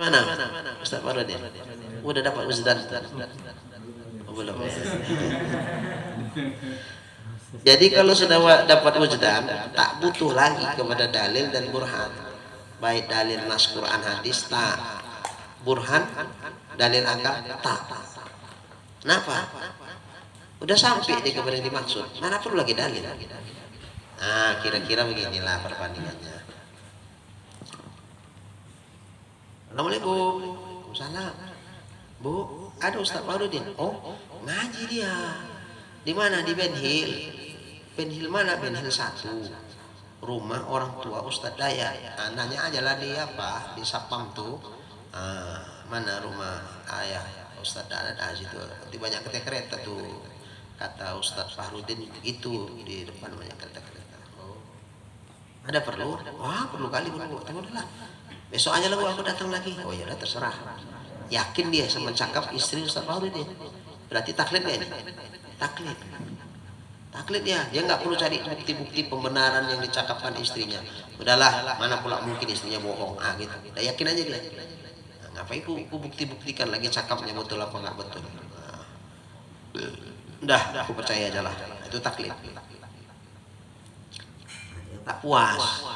Mana Ustaz Farudin? Udah dapat wujdan? Oh, belum ya. Jadi kalau sudah dapat wujdan, tak butuh lagi kepada dalil dan burhan. Baik dalil nas Quran hadis tak, burhan dalil akal tak. Kenapa? Udah sampai di kepada yang dimaksud. Mana perlu lagi dalil? Nah, kira-kira beginilah perbandingannya. Assalamualaikum. Salam. Bu, ada Ustaz Farudin. Oh, ngaji dia. Di mana? Di Ben Hill. Ben Hill mana? Ben Hill 1. Rumah orang tua Ustaz Daya. Nah, nanya aja lah dia apa di Sapam tuh. Mana rumah ayah Ustaz Daya ada situ. Nanti banyak kereta tuh. Kata Ustaz Farudin itu di depan banyak kereta. Oh. Ada perlu? Wah, perlu kali Bu. Tunggu lah. Besok aja lah Bu, aku datang lagi. Oh ya udah terserah. Yakin dia sama cakap istri Ustaz Farudin. Berarti taklid dia. Taklid dia nggak perlu cari bukti-bukti pembenaran yang dicakapkan istrinya. Udahlah, mana pula mungkin istrinya bohong. Gitu. Udah yakin aja dia. Nah, ngapain ku bukti-buktikan lagi cakapnya betul apa nggak betul. Nah, udah, aku percaya aja lah. Itu taklid. Tak puas.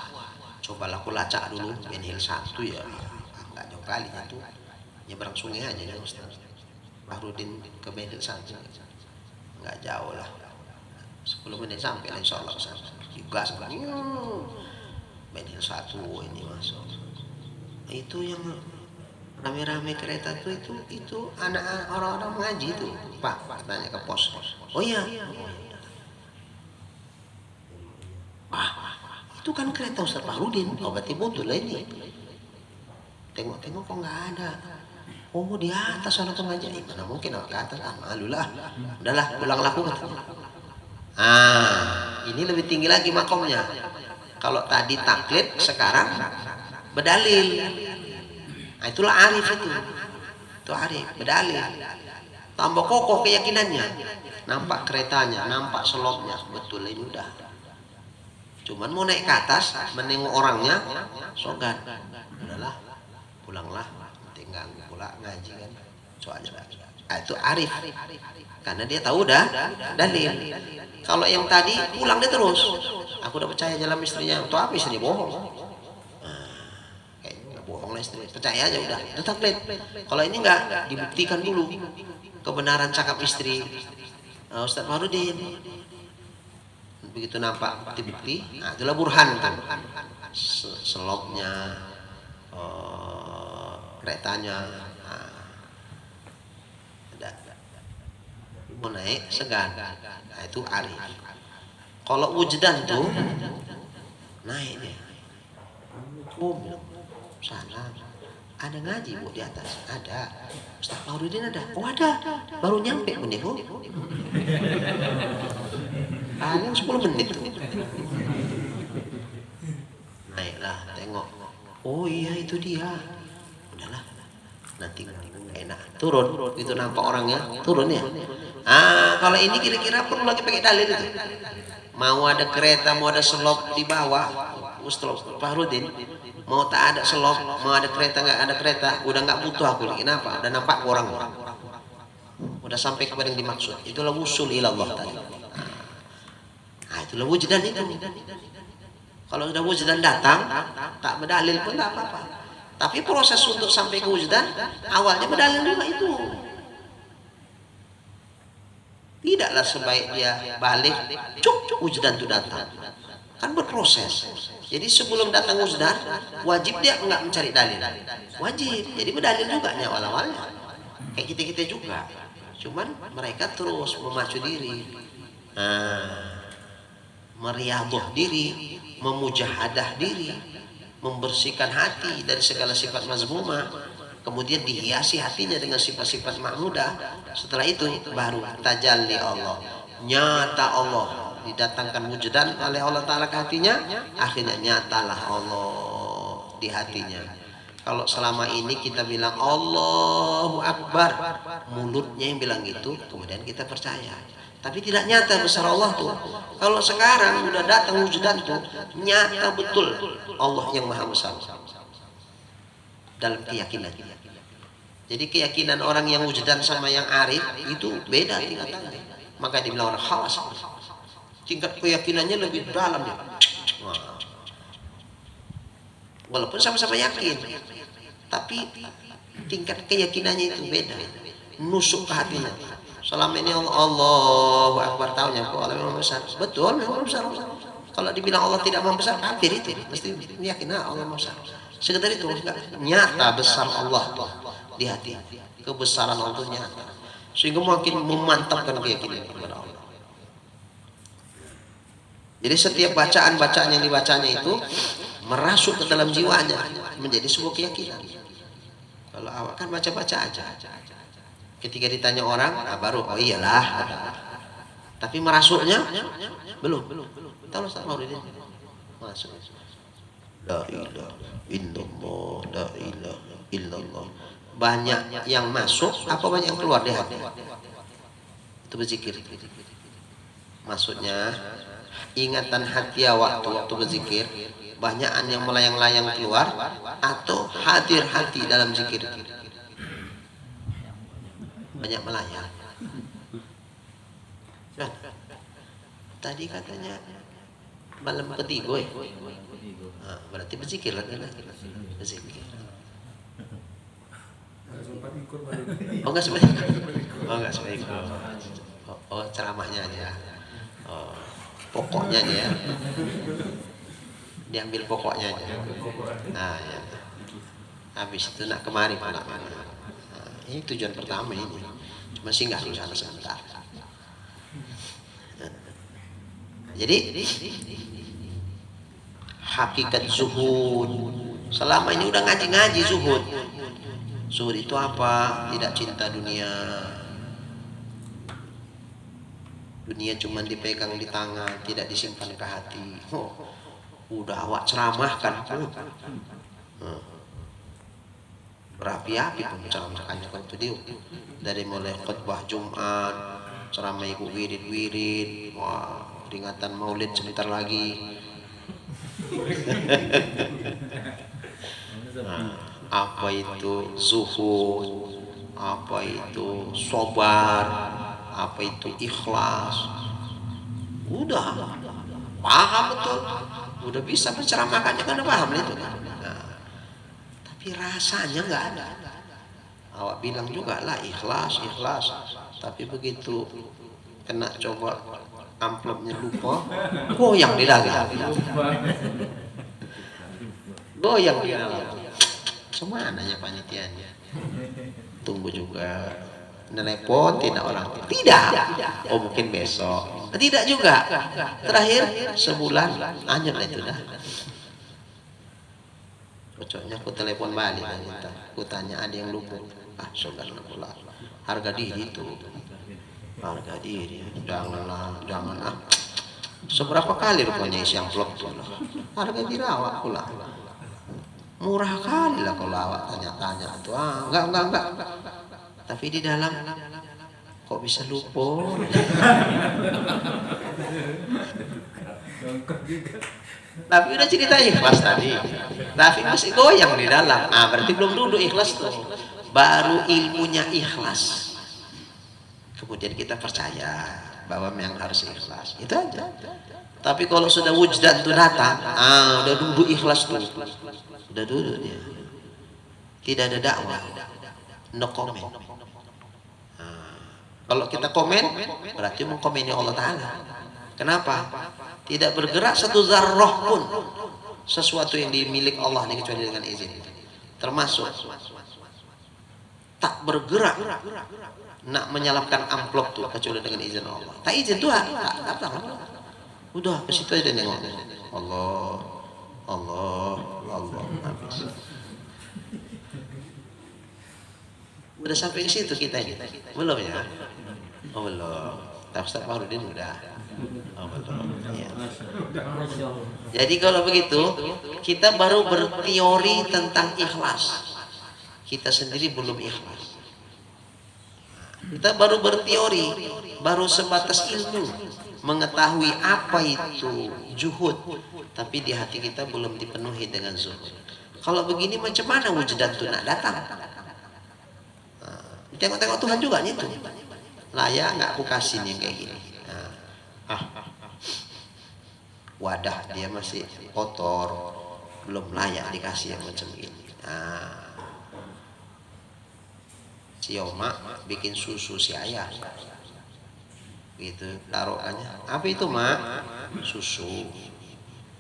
Cobalah aku lacak dulu Ben Hill 1 ya. Nggak jauh kali itu. Nyebrang sungai aja ya Ustaz. Farudin ke Ben Hill 1. Nggak jauh lah. 10 menit sampai lah insya Allah Ustaz. Juga Ben Hill 1 ini masuk. Itu yang rame-rame kereta itu anak orang-orang mengaji itu. Pak, tanya ke pos. Oh iya. Itu kan kereta Ustaz Farudin. Oh berarti betul lah ini. Tengok kok nggak ada. Oh di atas sana pengajian. Mana mungkin ke atas? Malu lah. Udahlah pulang laku. Ini lebih tinggi lagi makomnya. Kalau tadi taklid, sekarang berdalil. Nah, itulah arif itu. Itu arif berdalil. Tambah kokoh keyakinannya. Nampak keretanya, nampak selopnya. Betul ini udah. Cuman mau naik ke atas, menengok orangnya, sogan. Udahlah, pulanglah, tinggal pula ngaji kan. Soalnya itu arif, karena dia tahu dah dalil. Kalau yang tadi pulang dia terus, aku udah percaya jalan istrinya. Untuk apa istri bohong? Kayaknya bohong lah istri. Percaya aja udah, itu taklid. Kalau ini enggak, dibuktikan dulu kebenaran cakap istri Ustaz Farudin. Begitu nampak bukti-bukti, nah itulah burhan kan. Selopnya, keretanya, mau naik segan, nah itu arif. Kalau wujdan tuh naik dia. Salam. Ada ngaji Bu di atas? Ada. Ustaz Farudin ada? Oh ada. Baru nyampe Bu. Paling 10 menit. Naiklah, tengok. Oh iya itu dia. Udahlah. Nanti nggak enak. Turun. Itu nampak orangnya. Turun ya. Kalau ini kira-kira perlu lagi pakai dalil itu. Mau ada kereta, mau ada selop di bawah. Ustaz Farudin. Mau tak ada selop, mau ada kereta nggak ada kereta. Udah nggak butuh aku. Kenapa? Udah nampak orang. Udah sampai kepada yang dimaksud. Itulah usul ilallah tadi. Itulah wujdan itu. Kalau sudah wujdan datang, tak berdalil pun tak apa-apa. Tapi proses untuk sampai ke wujdan, awalnya berdalil juga itu. Tidaklah sebaik dia balik, wujdan itu datang. Kan berproses. Jadi sebelum datang wujdan, wajib dia enggak mencari dalil. Wajib. Jadi berdalil juga awal-awalnya. Kayak kita juga. Cuman mereka terus memacu diri. Meriadah diri, memujahadah diri, membersihkan hati dari segala sifat mazmumah, kemudian dihiasi hatinya dengan sifat-sifat mahmudah. Setelah itu baru tajalli Allah, nyata Allah, didatangkan wujdan oleh Allah Ta'ala ke hatinya, akhirnya nyatalah Allah di hatinya. Kalau selama ini kita bilang Allahu Akbar, mulutnya yang bilang gitu, kemudian kita percaya. Tapi tidak nyata besar Allah tuh. Kalau sekarang udah datang wujudan tuh, nyata betul Allah yang maha besar dalam keyakinan. Jadi keyakinan orang yang wujudan sama yang arif itu beda tingkatannya. Maka dibilang orang khawas. Tingkat keyakinannya lebih dalam ya. Walaupun sama-sama yakin, tapi tingkat keyakinannya itu beda, nusuk ke hatinya. Selama ini Allahu Akbar, tahunya kok Allah memang besar, betul memang besar. Kalau dibilang Allah tidak memang besar, kafir itu, mesti yakin Allah memang besar. Sekedar itu nyata besar Allah tuh di hati, kebesaran Allah itu nyata, sehingga makin memantapkan keyakinan kepada Allah. Jadi setiap bacaan-bacaan yang dibacanya itu merasuk ke dalam jiwanya, menjadi sebuah keyakinan. Kalau awak kan baca-baca aja, ketika ditanya orang, baru oh iyalah. Tapi merasuknya belum. Tahu Ustaz Maulidin? Masuk. La ilaha illallah, la ilaha illallah. Banyak yang masuk, apa banyak yang keluar di hati? Itu berzikir. Maksudnya ingatan hati waktu berzikir, banyakan yang melayang-layang keluar atau hadir hati dalam zikir. Banyak melayang. Nah, tadi katanya malam ketiga ya? Nah, berarti berzikir lagi. Berzikir. Oh enggak sempat ikut. Oh enggak sempat ikut. Oh ceramahnya aja. Oh, pokoknya aja ya. Diambil pokoknya aja. Nah ya. Habis itu nak kemari mana. Nah, ini tujuan pertama ini. Cuma singgah di sana sebentar. Jadi hakikat zuhud, selama ini udah ngaji zuhud. Zuhud itu apa? Tidak cinta dunia. Dunia cuma dipegang di tangan, tidak disimpan ke hati. Oh, udah awak ceramahkan pun berapi-api pembicaraan-pembicaranya kan itu dia. Dari mulai khutbah Jumat, ceramah ibu wirid, wah, peringatan Maulid sebentar lagi. Nah, apa itu zuhud, apa itu sabar, apa itu ikhlas, udah paham betul, udah bisa menceramahkannya kan udah paham itu. Nah, tapi rasanya nggak ada. Awak bilang juga lah ikhlas, tapi begitu kena coba amplopnya lupa, goyang di dada, goyang di dada. Semua nanya panitianya. Tunggu juga. Telepon tidak orang? Tidak. Oh mungkin besok. Tidak juga. Terakhir sebulan. Anjir itu dah. Cocoknya aku telepon balik. Aku tanya ada yang lupa. Saudara pula. Harga diri itu. Harga diri. Jangan. Seberapa kali rupanya isi amplop itu? Harga diri awak pula. Murah kali lah kalau awak tanya-tanya tuh. Enggak. Tapi di dalam kok bisa lupa? Tapi udah cerita ikhlas tadi. Tapi masih goyang di dalam. Berarti belum duduk ikhlas tuh. Baru ilmunya ikhlas. Kemudian kita percaya bahwa memang harus ikhlas. Itu aja. Tapi kalau sudah wujudan tuh datang, udah duduk ikhlas tuh. Udah duduk dia. Tidak ada dakwah. No comment. Kalau kita komen, berarti mengkomeni Allah Ta'ala. Kenapa? Tidak bergerak satu zarrah pun sesuatu yang dimiliki Allah ini kecuali dengan izin. Termasuk tak bergerak nak menyalapkan amplop tuh kecuali dengan izin Allah. Tak izin Tuhan, tak. Udah ke situ aja nengok. Allah habis. Udah sampai ke situ kita ini. Belum ya? Oh belum. Ustaz Maulidin udah. Oh belum. Ya. Jadi kalau begitu kita baru berteori tentang ikhlas. Kita sendiri belum ikhlas. Kita baru berteori, baru sebatas ilmu, mengetahui apa itu juhud, tapi di hati kita belum dipenuhi dengan zuhud. Kalau begini macam mana wujudan itu nak datang? Tengok-tengok Tuhan juga nih tuh. Layak nggak aku kasih nih kayak gini. Wadah dia masih kotor, belum layak dikasih yang macam ini. Si Oma bikin susu si ayah gitu, taruhannya apa itu mak? Susu.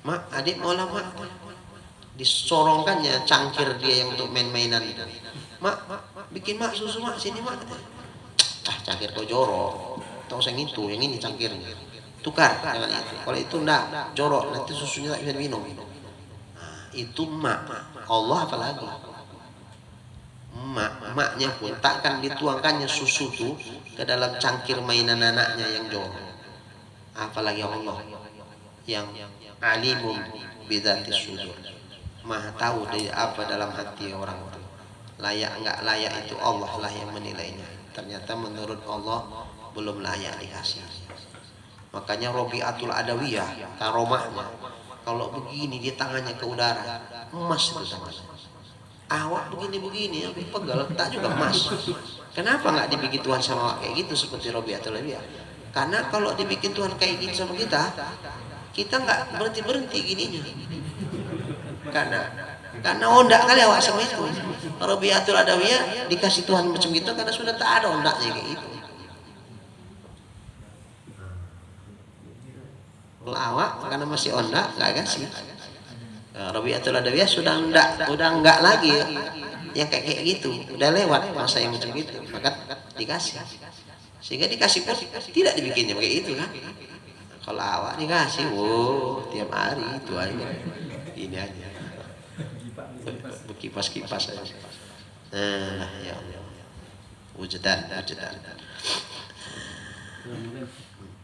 Mak, adik mau lah mak. Disorongkannya cangkir dia yang untuk main-mainan itu. Mak, bikin mak susu mak, sini mak. Cangkir kau jorok, tau saya itu, yang ini cangkirnya tukar dengan itu. Kalau itu enggak jorok, nanti susunya tak bisa minum. Itu mak. Allah apalagi maknya pun takkan dituangkannya susu tuh ke dalam cangkir mainan anaknya yang jorok. Apalagi Allah yang alimum bidzati sudur, maha tahu dari apa dalam hati orang itu. Layak enggak layak itu Allah lah yang menilainya. Ternyata menurut Allah belum layak dikasih. Makanya Robi'atul Adawiyah, karomahnya, kalau begini dia tangannya ke udara, emas itu sama. Awak begini-begini, yang pegal tak juga emas. Kenapa nggak dibikin Tuhan sama kayak gitu seperti Robi'atul Adawiyah? Karena kalau dibikin Tuhan kayak gitu sama kita nggak berhenti gininya. Karena ondak kali awak sama itu. Robi'atul Adawiyah dikasih Tuhan macam gitu karena sudah tak ada ondaknya kayak gitu. Awak karena masih ondak nggak kasih. Robi'atul Adawiyah sudah enggak lagi ya. Yang kayak gitu, udah lewat masa yang macam gitu, maka dikasih. Sehingga dikasih pun tidak dibikinnya kayak itu kan. Kalau awak dikasih, tiap hari itu aja. Ini aja. Berkipas-kipas aja. Ya Allah. Wujudan.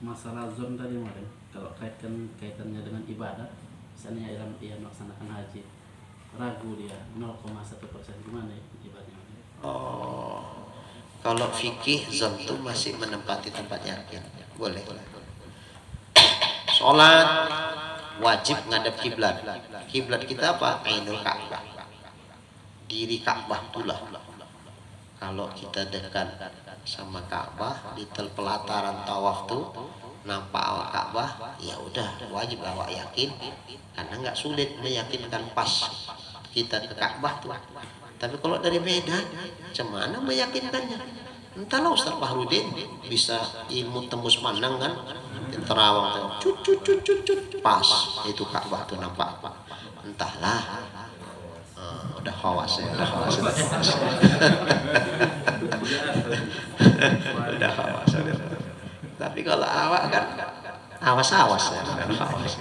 Masalah zon tadi kemarin, kalau kaitannya dengan ibadah, misalnya ia melaksanakan haji, ragu dia 0,1%, gimana ya ibadahnya? Kalau fikih zon itu masih menempati tempat yakin, boleh. Sholat wajib ngadep kiblat. Kiblat kita apa? Ainul Ka'bah. Diri Ka'bah itulah. Kalau kita dekat sama Ka'bah di pelataran tawaf tuh nampak awak Ka'bah, ya udah wajib awak yakin, karena nggak sulit meyakinkan pas kita ke Ka'bah tuh. Tapi kalau dari Medan, cemana meyakinkannya? Entahlah Ustaz Fahrudin bisa ilmu tembus pandang kan, terawang tuh, pas itu Ka'bah tuh nampak. Entahlah. Udah khawas ya, udah khawas. Udah khawas. Tapi kalau awak kan awas-awas ya, khawas.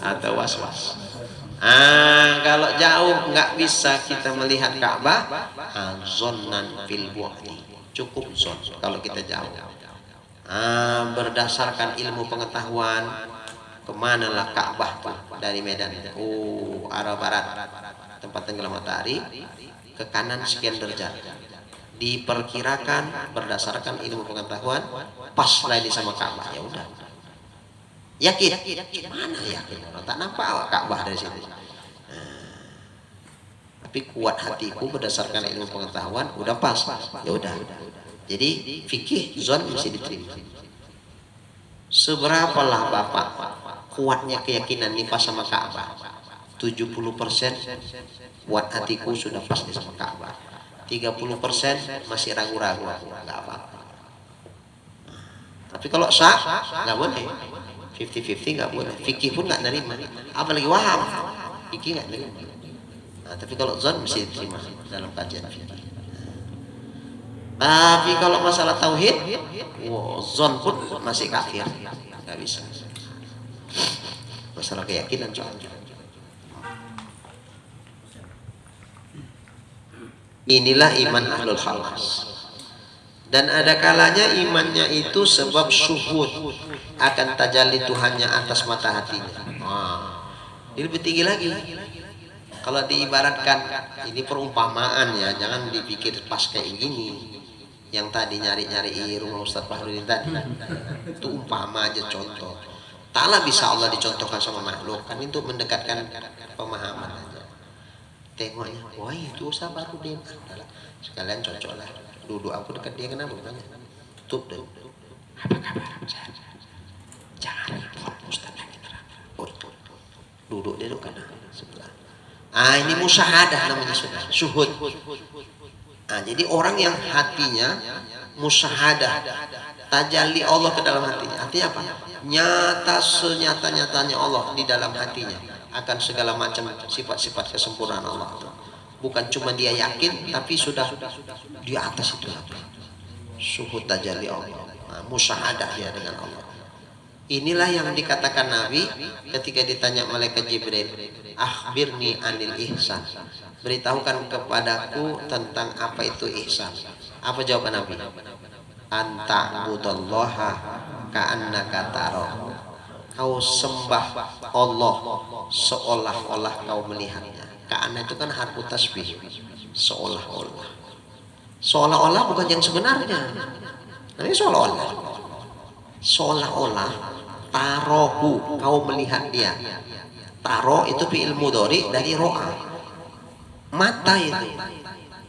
Atau was-was. Kalau jauh nggak bisa kita melihat Ka'bah, zonnan fil bu'di, cukup zon kalau kita jauh. Berdasarkan ilmu pengetahuan, kemanalah Ka'bah tuh dari Medan? Arah barat, tempat tenggelam matahari, ke kanan sekian derajat. Diperkirakan berdasarkan ilmu pengetahuan pas lagi sama Ka'bah, ya udah. Yakin? Mana yakin? Tak nampak awak Ka'bah dari sini. Tapi kuat hatiku berdasarkan ilmu pengetahuan, udah pas, ya udah. Jadi fikih zon mesti diterima. Seberapalah Bapak kuatnya keyakinan nih pas sama Ka'bah? 70% kuat hatiku sudah pas sama Ka'bah. 30% masih ragu-ragu, nggak apa-apa. Tapi kalau sah, nggak boleh. 50-50 nggak boleh. Fikih pun nggak nerima. Apalagi waham, fikih nggak nerima. Tapi kalau zon mesti diterima dalam kajian fikih. Tapi kalau masalah tauhid, zon pun masih kafir, nggak bisa. Masalah keyakinan soalnya. Inilah iman ahlul khalas. Dan ada kalanya imannya itu sebab syuhud akan tajalli Tuhannya atas mata hatinya. Ini lebih tinggi lagi. Kalau diibaratkan, ini perumpamaan ya, jangan dipikir pas kayak gini. Yang tadi nyari-nyari rumah Ustadz Fahrudin tadi, itu umpama aja, contoh. Taklah bisa Allah dicontohkan sama makhluk, kan itu mendekatkan pemahaman aja. Tengoknya, wah itu Ustadz Fahrudin, sekalian cocok lah. Duduk aku dekat dia, kenapa banyak? Tutup deh. Apa kabar? Jangan repot Ustadz lagi terang. Oh itu, duduk dia duduk kanan sebelah. Ini musyahadah namanya, syuhud. Jadi orang yang hatinya musyahadah, tajalli Allah ke dalam hatinya. Artinya apa? Nyata senyata-nyatanya Allah di dalam hatinya akan segala macam sifat-sifat kesempurnaan Allah. Bukan cuma dia yakin, tapi sudah di atas itu. Syuhud tajalli Allah. Musyahadah dia dengan Allah. Inilah yang dikatakan Nabi ketika ditanya malaikat Jibril, akhbirni anil ihsan, beritahukan kepadaku tentang apa itu ihsan. Apa jawaban Nabi? Anta budallaha ka'annaka tarahu. Kau sembah Allah seolah-olah kau melihatnya. Ka'anna itu kan harfu tasbih, seolah-olah. Seolah-olah bukan yang sebenarnya. Ini seolah-olah. Seolah-olah tarohu, kau melihat dia. Taro itu fi'il mudhari dari ro'a, mata itu.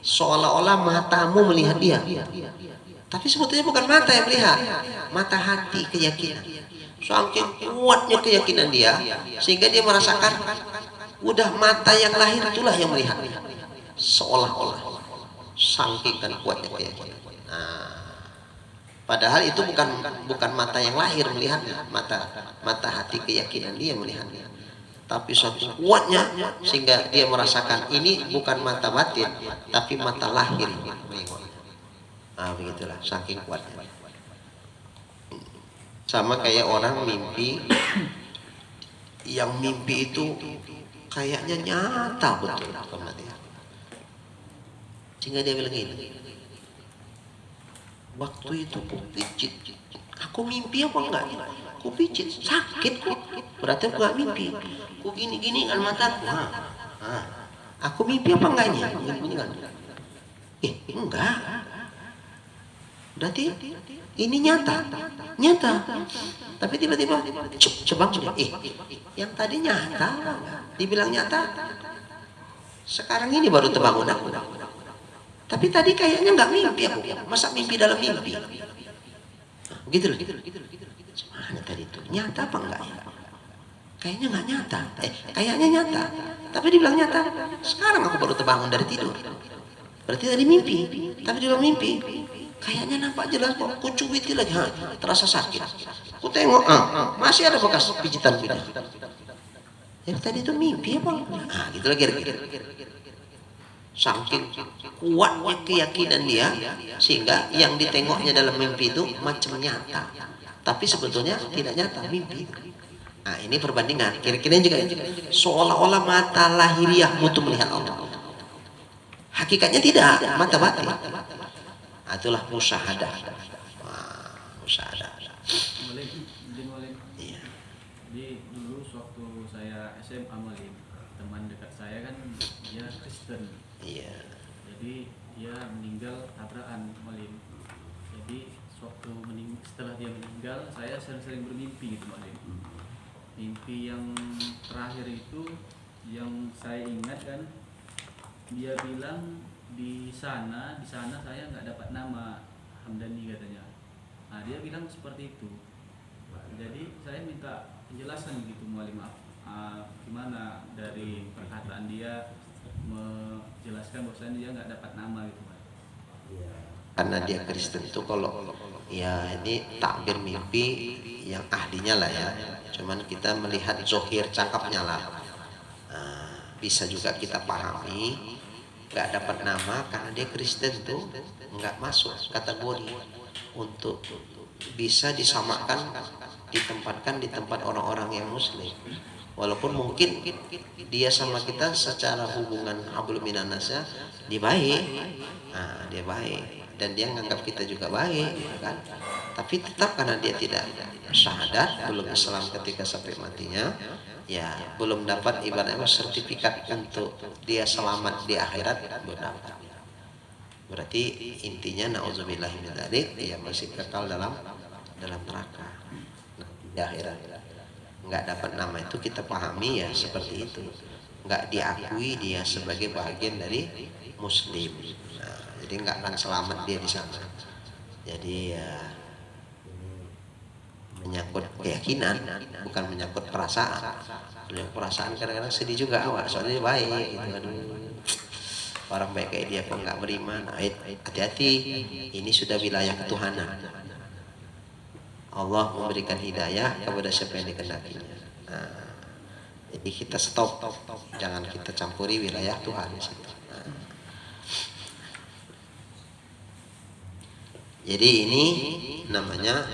Seolah-olah matamu melihat dia, tapi sebetulnya bukan mata yang melihat, mata hati, keyakinan. Saking kuatnya keyakinan dia, sehingga dia merasakan udah mata yang lahir itulah yang melihat. Seolah-olah, saking kan kuatnya keyakinan. Padahal itu bukan mata yang lahir melihatnya, mata hati keyakinan dia melihatnya. Tapi suatu kuatnya sehingga dia merasakan ini bukan mata batin, tapi mata lahir. Begitulah, saking kuatnya. Sama kayak orang mimpi, yang mimpi itu kayaknya nyata betul sama dia. Sehingga dia bilang gini, waktu itu ku pijit, aku mimpi apa enggak? Ku pijit, sakit kok. Berarti aku enggak mimpi. Ku gini-gini kan mataku. Aku mimpi apa enggaknya? Gini kan. Enggak. Berarti ini nyata. Nyata. Tapi tiba-tiba coba yang tadi nyata, dibilang nyata. Sekarang ini baru terbangun aku. Tapi tadi kayaknya nggak mimpi aku. Masa mimpi dalam mimpi? Begitu loh. Mana tadi itu? Nyata apa enggak ya? Kayaknya nggak nyata. Kayaknya nyata. Tapi dibilang nyata. Sekarang aku baru terbangun dari tidur. Berarti tadi mimpi. Tapi di dalam mimpi, kayaknya nampak jelas kok. Ku cubiti lagi, terasa sakit. Ku tengok, masih ada bekas pijitan kita. Yang tadi itu mimpi apa? Gitu lagi. Saking kuatnya keyakinan dia sehingga yang ditengoknya dalam mimpi itu macam nyata, tapi sebetulnya tidak nyata, mimpi. Ini perbandingan. Kira-kira juga seolah-olah mata lahiriahmu itu melihat Allah, hakikatnya tidak, mata batin. Itulah musyahadah. Musyahadah. Iya. Di dulu waktu saya SMA Malim, teman dekat saya kan dia Kristen. Iya. Jadi dia meninggal tabrakan Malim. Jadi setelah dia meninggal, saya sering-sering bermimpi gitu Malim. Mimpi yang terakhir itu yang saya ingat kan, dia bilang di sana saya nggak dapat nama Hamdani katanya. Dia bilang seperti itu. Jadi saya minta penjelasan gitu Malim, gimana dari perkataan dia menjelaskan bahwasanya dia nggak dapat nama gitu Pak. Karena dia Kristen itu kalau ya ini takbir mimpi yang ahlinya lah ya. Cuman kita melihat zohir cakapnya lah. Bisa juga kita pahami nggak dapat nama karena dia Kristen tuh nggak masuk kategori untuk bisa disamakan, ditempatkan di tempat orang-orang yang Muslim. Walaupun mungkin dia sama kita secara hubungan hablum minannasnya dia baik, dia baik dan dia menganggap kita juga baik, kan? Tapi tetap karena dia tidak syahadat, belum Islam ketika sampai matinya, ya belum dapat ibaratnya sertifikat untuk dia selamat di akhirat, belum dapat. Berarti intinya naudzubillah min dzalik, dia masih kekal dalam neraka di akhirat. Nggak dapat nama itu kita pahami ya seperti itu, nggak diakui dia sebagai bagian dari muslim. Nah, jadi nggak akan selamat dia di sana. Jadi ya menyangkut keyakinan, bukan menyangkut perasaan. Kalau perasaan kadang-kadang sedih juga awak, soalnya dia baik gitu. Aduh, orang baik kayak dia kok nggak beriman. Hati-hati, ini sudah wilayah ketuhanan. Allah memberikan hidayah kepada siapa yang dikehendakinya. Nah, jadi kita stop, jangan kita campuri wilayah Tuhan. Nah, jadi ini namanya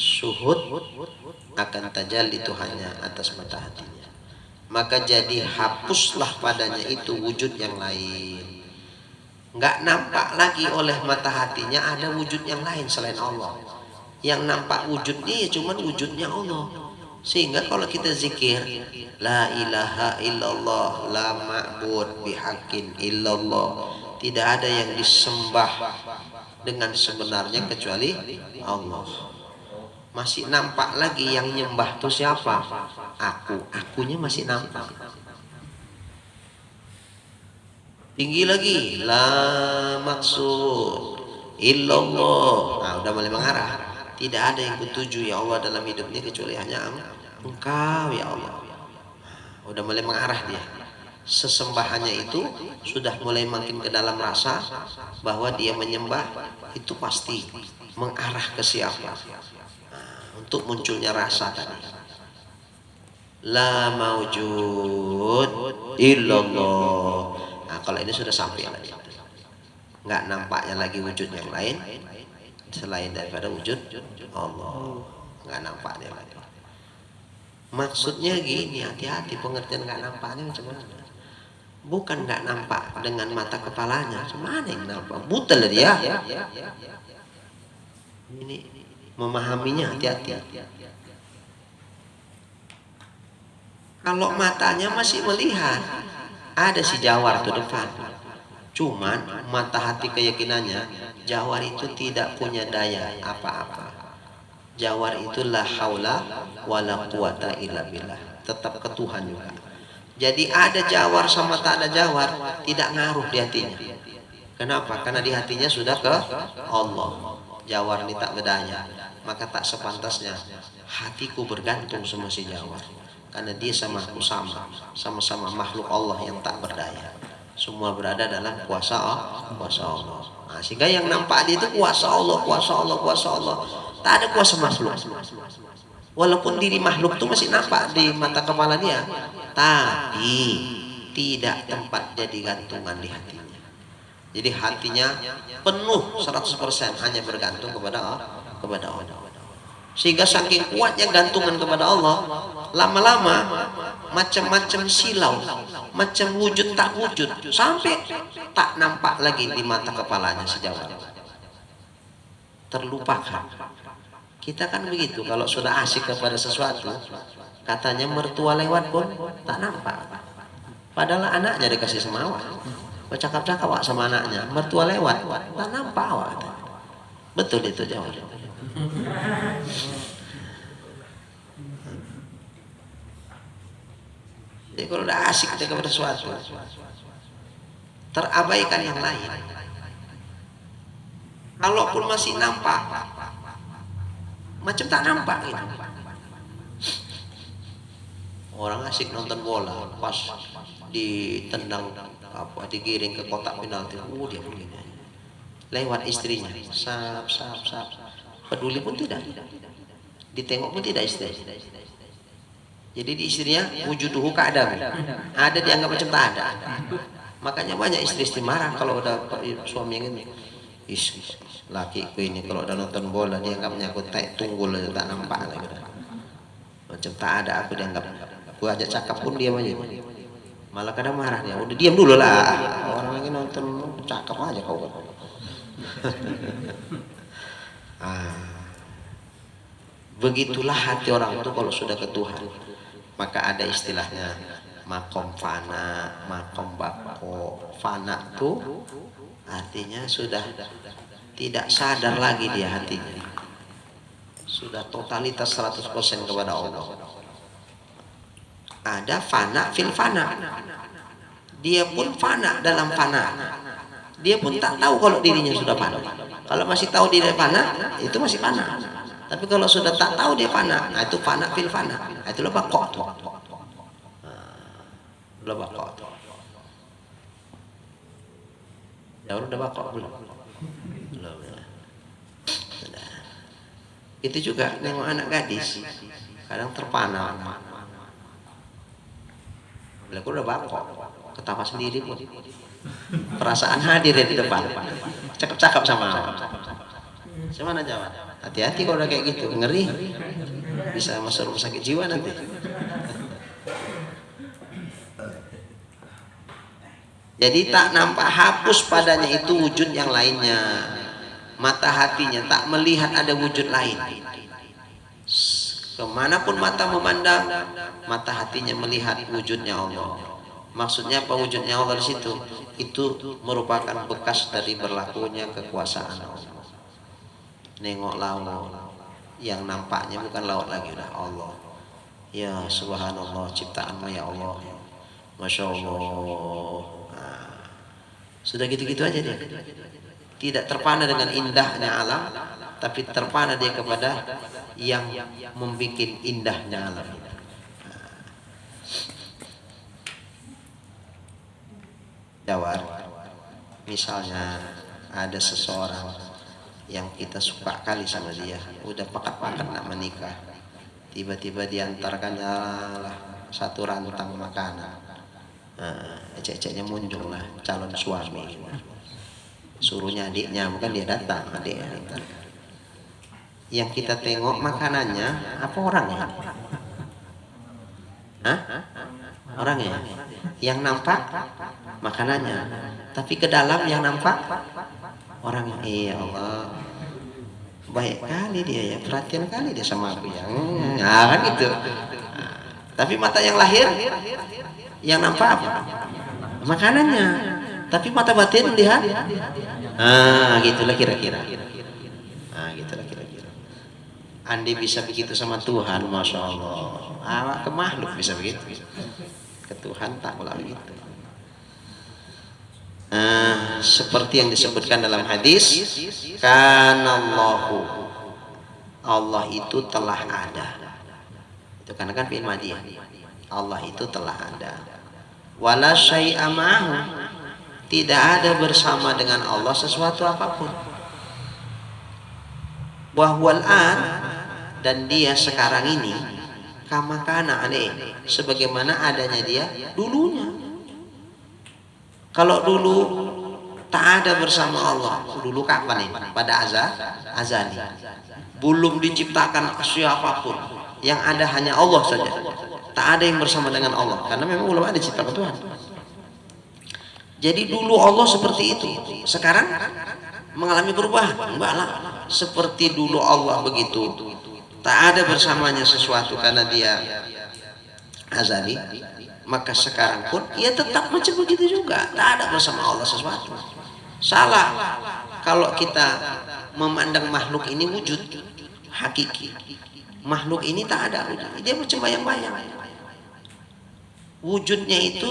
syuhud akan tajalli Tuhannya atas mata hatinya. Maka jadi hapuslah padanya itu wujud yang lain. Nggak nampak lagi oleh mata hatinya ada wujud yang lain selain Allah. Yang nampak wujudnya ya cuman wujudnya Allah. Sehingga kalau kita zikir la ilaha illallah la ma'bud bihaqqin illallah, tidak ada yang disembah dengan sebenarnya kecuali Allah. Masih nampak lagi yang nyembah itu siapa? Akunya masih nampak. Tinggi lagi, la maksud illallah. Nah, udah mulai mengarah. Tidak ada yang kutuju ya Allah dalam hidup ini kecuali hanya Engkau ya Allah. Udah mulai mengarah dia. Sesembahannya itu sudah mulai makin ke dalam rasa bahwa dia menyembah itu pasti mengarah ke siapa. Nah, untuk munculnya rasa tadi. La maujud illallah. Nah, kalau ini sudah sampai lagi. Nggak nampaknya lagi wujud yang lain selain daripada wujud Allah. Nggak nampaknya lagi. Maksudnya gini, hati-hati pengertian nggak nampaknya macam mana. Bukan nggak nampak dengan mata kepalanya, mana yang nampak? Buta lah dia. Ini memahaminya hati-hati. Kalau matanya masih melihat, ada si jawar tuh depan. Cuman mata hati keyakinannya, jawar itu tidak punya daya apa-apa. Jawar itu la haula wala quwata illa billah, tetap ke Tuhan juga. Jadi ada jawar sama tak ada jawar tidak ngaruh di hatinya. Kenapa? Karena di hatinya sudah ke Allah. Jawar ini tak berdaya, maka tak sepantasnya hatiku bergantung sama si jawar. Karena dia sama aku sama-sama makhluk Allah yang tak berdaya. Semua berada dalam kuasa Allah. Nah, sehingga yang nampak dia itu kuasa Allah. Tak ada kuasa makhluk. Walaupun diri makhluk itu masih nampak di mata kepala dia, tapi tidak tempat jadi gantungan di hatinya. Jadi hatinya penuh 100% hanya bergantung kepada Allah. Sehingga saking kuatnya gantungan kepada Allah, lama-lama macam-macam silau, macam wujud tak wujud, sampai tak nampak lagi di mata kepalanya sejauh terlupakan. Kita kan begitu, kalau sudah asik kepada sesuatu, katanya mertua lewat pun tak nampak. Padahal anaknya dikasih semawa, bercakap-cakap wak sama anaknya, mertua lewat tak nampak wak. Betul itu jawabannya. Jadi kalau udah asik kita kepada sesuatu, terabaikan yang lain. Kalaupun masih nampak, macam tak nampak gitu. Orang asik nonton bola, pas ditendang digiring ke kotak penalti, dia begini. Lewat istrinya, sap. Peduli pun tidak. Ditengok pun tidak istri. Jadi di istrinya wujuduhu ka'adam. Ada dianggap macam tak ada. Makanya banyak istri marah kalau udah suami yang ini. Lakiku ini kalau udah nonton bola dia anggapnya aku tunggul aja, tak nampak lagi. Macam tak ada aku dianggap. Aku ajak cakap pun diam aja. Malah kadang marah dia. Udah diam dulu lah. Orang lagi nonton cakap aja kau. Begitulah hati orang itu kalau sudah ke Tuhan. Maka ada istilahnya makom fana, makom bako. Fana tuh artinya sudah tidak sadar lagi dia hatinya. Sudah totalitas 100% kepada Allah. Ada fana fil fana. Dia pun fana dalam fana. Dia pun tak tahu kalau dirinya sudah fana. Kalau masih tahu diri fana, itu masih fana. Tapi kalau sudah tak tahu dia fana, nah itu fana fil fana. Nah, itu lebah kok. Lebah kok. Ya udah bakok belum? Belum ya. Itu juga nengok anak gadis, kadang terpana. Aku udah bakok, ketawa sendiri pun. Perasaan hadir di depan, cakap-cakap sama orang. Cuman aja, hati-hati kalau udah kayak gitu, ngeri, bisa masuk rumah sakit jiwa nanti. Jadi tak nampak hapus padanya itu wujud yang lainnya. Mata hatinya tak melihat ada wujud lain. Kemanapun mata memandang, mata hatinya melihat wujudnya Allah. Maksudnya apa wujudnya Allah di situ? Itu merupakan bekas dari berlakunya kekuasaan Allah. Nengok laut, yang nampaknya bukan laut lagi, udah Allah. Ya subhanallah, ciptaanmu ya Allah. Masya Allah. Nah, sudah gitu-gitu aja dia. Tidak terpana dengan indahnya alam, tapi terpana dia kepada yang membuat indahnya alam. Jawab, misalnya ada seseorang yang kita suka kali sama dia, udah pakat-pakat nak menikah, tiba-tiba diantarkannya lah satu rantang makanan, ecek-eceknya muncul lah calon suami, suruhnya adiknya, bukan dia datang, adiknya datang. Yang kita tengok makanannya apa orangnya? Hah? Orangnya? Yang nampak makanannya, tapi ke dalam yang nampak orangnya. Iya Allah, baik kali dia ya, perhatian kali dia sama aku ya. Kan gitu. Tapi mata yang lahir, yang nampak apa? Makanannya. Tapi mata batin lihat. Gitulah kira-kira. Gitulah kira-kira. Andi bisa begitu sama Tuhan, masya Allah. Awak ke makhluk bisa begitu. Ke Tuhan taklah begitu. Seperti yang disebutkan dalam hadis, kanallahu, Allah itu telah ada. Itu karena kan fi'il madhi, Allah itu telah ada. Wala syai'a ma'ahu, tidak ada bersama dengan Allah sesuatu apapun. Wa huwal an, dan dia sekarang ini kama kana alaih, sebagaimana adanya dia dulunya. Kalau dulu tak ada bersama Allah, dulu kapan ini? Pada azali. Belum diciptakan siapapun, yang ada hanya Allah saja. Tak ada yang bersama dengan Allah, karena memang belum ada ciptakan Tuhan. Jadi dulu Allah seperti itu, sekarang mengalami perubahan. Enggak lah, seperti dulu Allah begitu, tak ada bersamanya sesuatu karena dia azali. Maka sekarang pun ia tetap macam begitu juga, tak ada bersama Allah sesuatu. Salah kalau kita memandang makhluk ini wujud hakiki. Makhluk ini tak ada, dia macam bayang-bayang. Wujudnya itu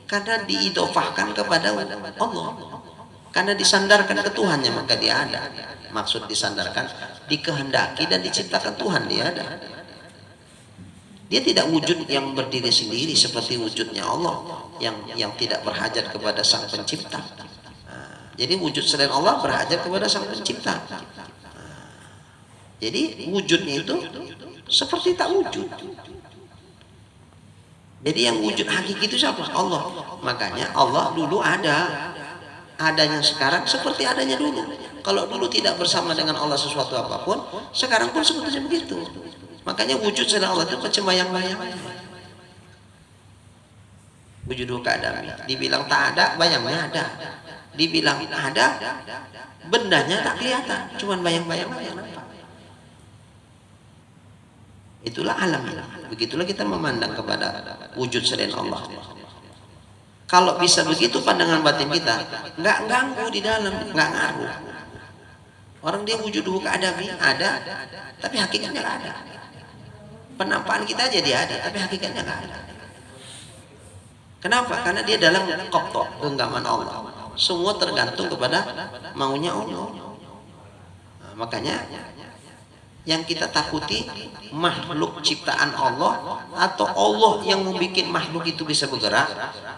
karena diidofahkan kepada Allah, karena disandarkan ke Tuhannya, maka dia ada. Maksud disandarkan, dikehendaki dan diciptakan Tuhan, dia ada. Dia tidak wujud yang berdiri sendiri seperti wujudnya Allah yang tidak berhajat kepada Sang Pencipta. Jadi wujud selain Allah berhajat kepada Sang Pencipta. Jadi wujudnya itu seperti tak wujud. Jadi yang wujud hakiki itu siapa? Allah. Makanya Allah dulu ada, adanya sekarang seperti adanya dulu. Kalau dulu tidak bersama dengan Allah sesuatu apapun, sekarang pun sebetulnya begitu. Makanya wujud selain Allah itu macam bayang-bayang. Wujud kadami, dibilang tak ada, bayangnya ada. Dibilang ada, bendanya tak kelihatan, cuman bayang-bayang nampak. Itulah alam. Begitulah kita memandang kepada wujud selain Allah. Kalau bisa begitu pandangan batin kita, nggak ganggu di dalam, nggak ngaruh. Orang dia wujud keadami ada, tapi hakikatnya nggak ada. Penampakan kita aja dia ada, tapi hakikatnya nggak ada. Kenapa? Karena dia dalam qabdah, genggaman Allah. Semua tergantung kepada maunya Allah. Nah, makanya yang kita takuti makhluk ciptaan Allah, atau Allah yang membuat makhluk itu bisa bergerak,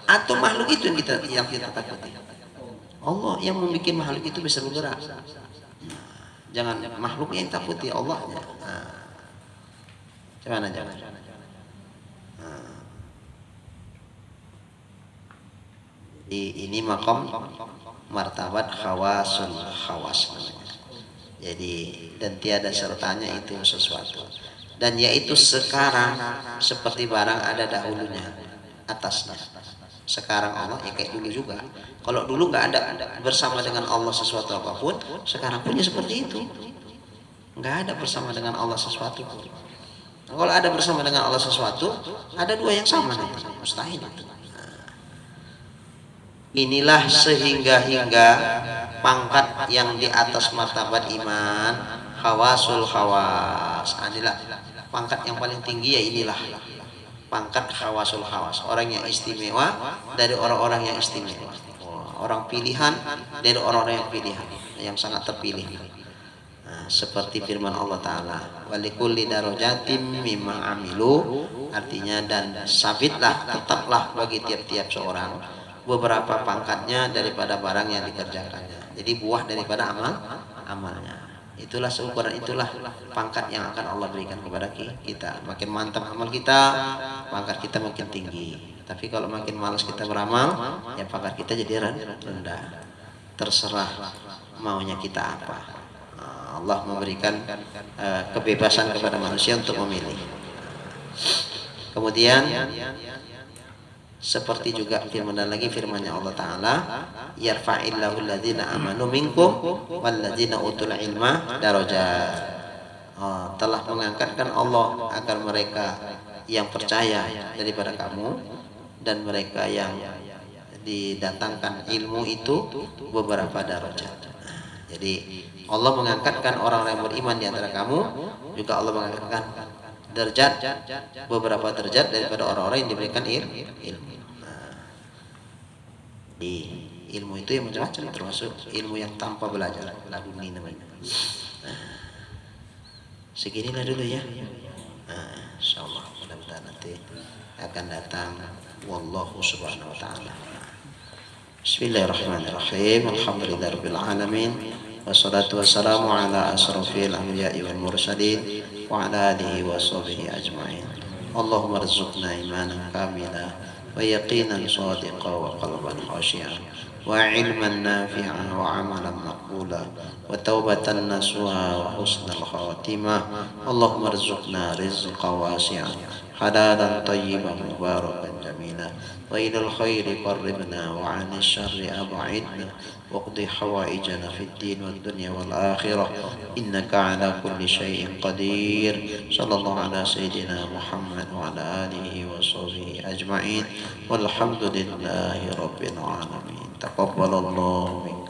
atau makhluk itu yang kita takuti. Allah yang membuat makhluk itu bisa bergerak. Jangan makhluk yang takuti Allahnya. Nah, jangan. Nah. Ini maqam martabat khawasul khawas. Jadi dan tiada sertanya itu sesuatu. Dan yaitu sekarang seperti barang ada dahulunya atasnya. Sekarang Allah ya kayak dulu juga. Kalau dulu nggak ada bersama dengan Allah sesuatu apapun, sekarang punya seperti itu. Nggak ada bersama dengan Allah sesuatu pun. Nah, kalau ada bersama dengan Allah sesuatu, ada dua yang sama nanti. Mustahil itu. Inilah sehingga pangkat yang di atas martabat iman, khawasul khawas. Inilah pangkat yang paling tinggi, ya inilah pangkat khawasul khawas. Orang yang istimewa dari orang-orang yang istimewa. Orang pilihan dari orang-orang yang pilihan, yang sangat terpilih. Nah, seperti firman Allah Ta'ala, walikulli darajatim mimma amilu, artinya dan sabitlah, tetaplah bagi tiap-tiap seorang beberapa pangkatnya daripada barang yang dikerjakannya. Jadi buah daripada amalnya. Itulah seukuran, itulah pangkat yang akan Allah berikan kepada kita. Makin mantap amal kita, pangkat kita makin tinggi. Tapi kalau makin malas kita beramal, ya pangkat kita jadi rendah. Terserah maunya kita apa. Allah memberikan kebebasan kepada manusia untuk memilih. Kemudian seperti juga firman-nya Allah Ta'ala, yarfa'illahu alladhina amanu minkum walladhina utul ilma darajat. Telah mengangkatkan Allah agar mereka yang percaya daripada kamu dan mereka yang didatangkan ilmu itu beberapa darajat. Jadi Allah mengangkatkan orang-orang yang beriman di antara kamu, juga Allah mengangkatkan derajat, beberapa derajat daripada orang-orang yang diberikan ilmu. Di ilmu itu yang macam-macam, termasuk ilmu yang tanpa belajar, laduni namanya. Seginilah dulu ya. Insyaallah mudah-mudahan nanti akan datang. Wallahu subhanahu wa ta'ala. Bismillahirrahmanirrahim. Alhamdulillahirabbil alamin. Wassalatu wassalamu ala asrofil anbiya'i wal mursalin wa ala alihi wa sahbihi ajma'in. Allahumma rzuqna imanan kamila wa yaqinan sadiqa wa qalban khashi'an wa ilman nafi'an wa amalan maqbula wa taubatan nasuha wa husnal khatimah. Allahumma rzuqna rizqan wasi'an halalan tayyiban mubarakan jamila wa ilal khairi qarribna wa 'anil syarri ab'idna waqdi hawaijana fid din wad dunya wal akhirah innaka ala kulli syai'in qadir. Sallallahu ala sayyidina Muhammad wa ala alihi wa sahbihi ajma'in walhamdulillahi rabbil alamin. Taqabbalallahu minkum.